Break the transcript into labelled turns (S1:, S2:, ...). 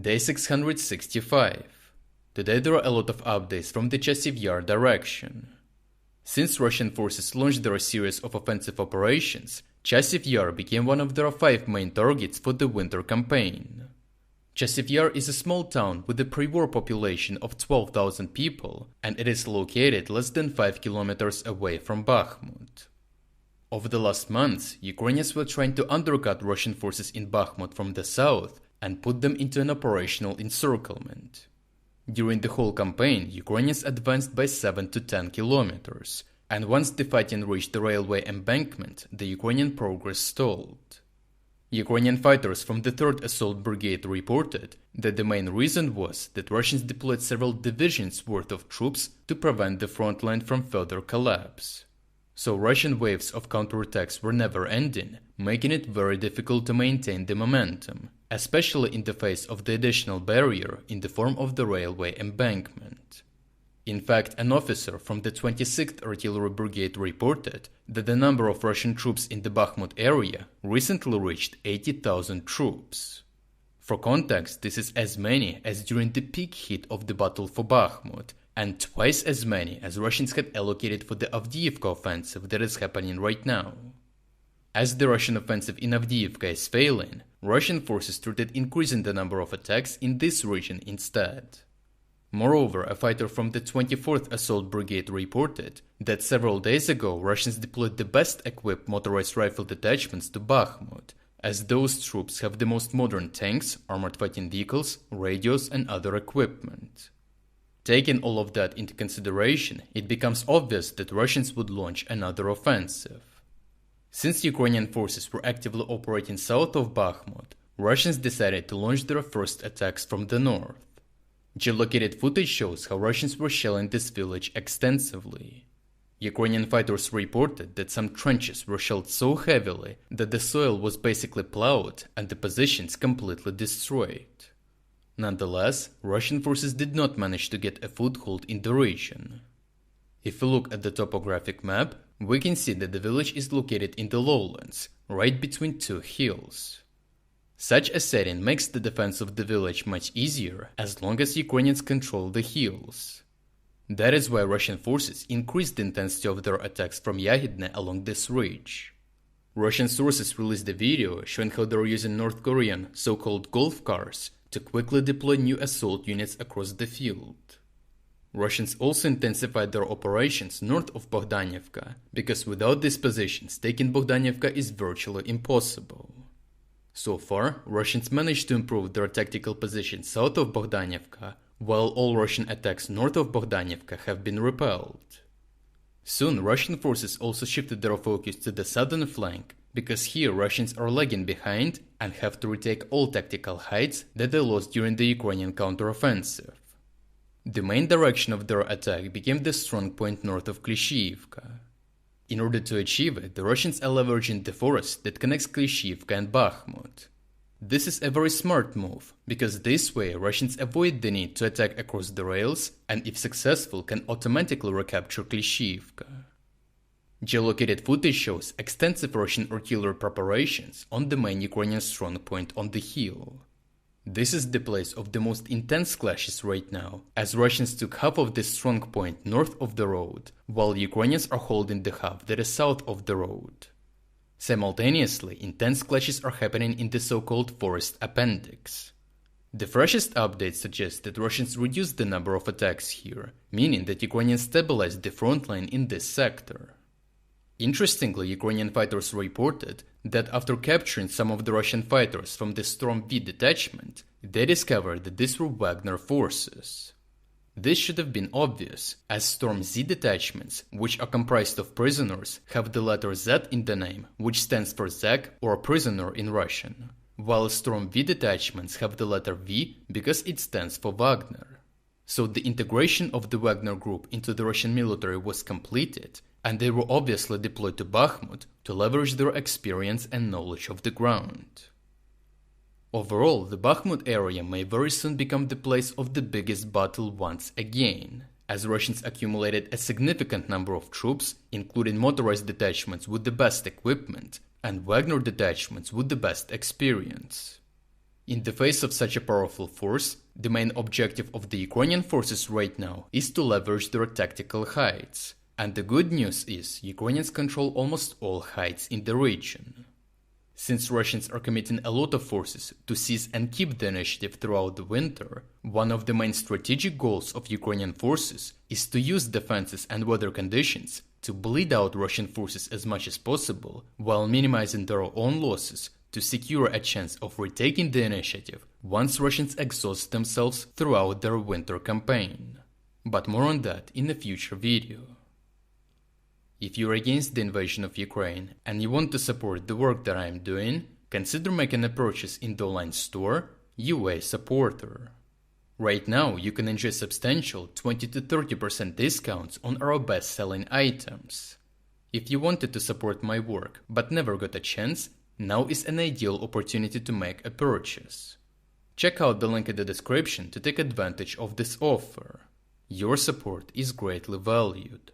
S1: Day 665. Today there are a lot of updates from the Chasiv Yar direction. Since Russian forces launched their series of offensive operations, Chasiv Yar became one of their 5 main targets for the winter campaign. Chasiv Yar is a small town with a pre-war population of 12,000 people, and it is located less than 5 kilometers away from Bakhmut. Over the last months, Ukrainians were trying to undercut Russian forces in Bakhmut from the south and put them into an operational encirclement. During the whole campaign, Ukrainians advanced by 7 to 10 kilometers, and once the fighting reached the railway embankment, the Ukrainian progress stalled. Ukrainian fighters from the 3rd Assault Brigade reported that the main reason was that Russians deployed several divisions worth of troops to prevent the front line from further collapse. So Russian waves of counterattacks were never ending, making it very difficult to maintain the momentum, especially in the face of the additional barrier in the form of the railway embankment. In fact, an officer from the 26th Artillery Brigade reported that the number of Russian troops in the Bakhmut area recently reached 80,000 troops. For context, this is as many as during the peak heat of the battle for Bakhmut, and twice as many as Russians had allocated for the Avdiivka offensive that is happening right now. As the Russian offensive in Avdiivka is failing, Russian forces started increasing the number of attacks in this region instead. Moreover, a fighter from the 24th Assault Brigade reported that several days ago Russians deployed the best equipped motorized rifle detachments to Bakhmut, as those troops have the most modern tanks, armored fighting vehicles, radios and other equipment. Taking all of that into consideration, it becomes obvious that Russians would launch another offensive. Since Ukrainian forces were actively operating south of Bakhmut, Russians decided to launch their first attacks from the north. Geolocated footage shows how Russians were shelling this village extensively. Ukrainian fighters reported that some trenches were shelled so heavily that the soil was basically plowed and the positions completely destroyed. Nonetheless, Russian forces did not manage to get a foothold in the region. If we look at the topographic map, we can see that the village is located in the lowlands, right between 2 hills. Such a setting makes the defense of the village much easier as long as Ukrainians control the hills. That is why Russian forces increased the intensity of their attacks from Yagidne along this ridge. Russian sources released a video showing how they are using North Korean so-called golf cars to quickly deploy new assault units across the field. Russians also intensified their operations north of Bogdanivka, because without these positions, taking Bogdanivka is virtually impossible. So far, Russians managed to improve their tactical position south of Bogdanivka, while all Russian attacks north of Bogdanivka have been repelled. Soon, Russian forces also shifted their focus to the southern flank, because here Russians are lagging behind and have to retake all tactical heights that they lost during the Ukrainian counteroffensive. The main direction of their attack became the strong point north of Klishchiivka. In order to achieve it, the Russians are leveraging the forest that connects Klishchiivka and Bakhmut. This is a very smart move, because this way Russians avoid the need to attack across the rails and if successful can automatically recapture Klishchiivka. Geolocated footage shows extensive Russian artillery preparations on the main Ukrainian strong point on the hill. This is the place of the most intense clashes right now, as Russians took half of this strong point north of the road, while Ukrainians are holding the half that is south of the road. Simultaneously, intense clashes are happening in the so-called forest appendix. The freshest updates suggest that Russians reduced the number of attacks here, meaning that Ukrainians stabilized the front line in this sector. Interestingly, Ukrainian fighters reported that after capturing some of the Russian fighters from the Storm V detachment, they discovered that these were Wagner forces. This should have been obvious, as Storm Z detachments, which are comprised of prisoners, have the letter Z in the name, which stands for Zag or prisoner in Russian, while Storm V detachments have the letter V because it stands for Wagner. So the integration of the Wagner group into the Russian military was completed, and they were obviously deployed to Bakhmut to leverage their experience and knowledge of the ground. Overall, the Bakhmut area may very soon become the place of the biggest battle once again, as Russians accumulated a significant number of troops, including motorized detachments with the best equipment and Wagner detachments with the best experience. In the face of such a powerful force, the main objective of the Ukrainian forces right now is to leverage their tactical heights. And the good news is, Ukrainians control almost all heights in the region. Since Russians are committing a lot of forces to seize and keep the initiative throughout the winter, one of the main strategic goals of Ukrainian forces is to use defenses and weather conditions to bleed out Russian forces as much as possible, while minimizing their own losses to secure a chance of retaking the initiative once Russians exhaust themselves throughout their winter campaign. But more on that in a future video. If you're against the invasion of Ukraine and you want to support the work that I'm doing, consider making a purchase in the online store, UA Supporter. Right now, you can enjoy substantial 20 to 30% discounts on our best-selling items. If you wanted to support my work but never got a chance, now is an ideal opportunity to make a purchase. Check out the link in the description to take advantage of this offer. Your support is greatly valued.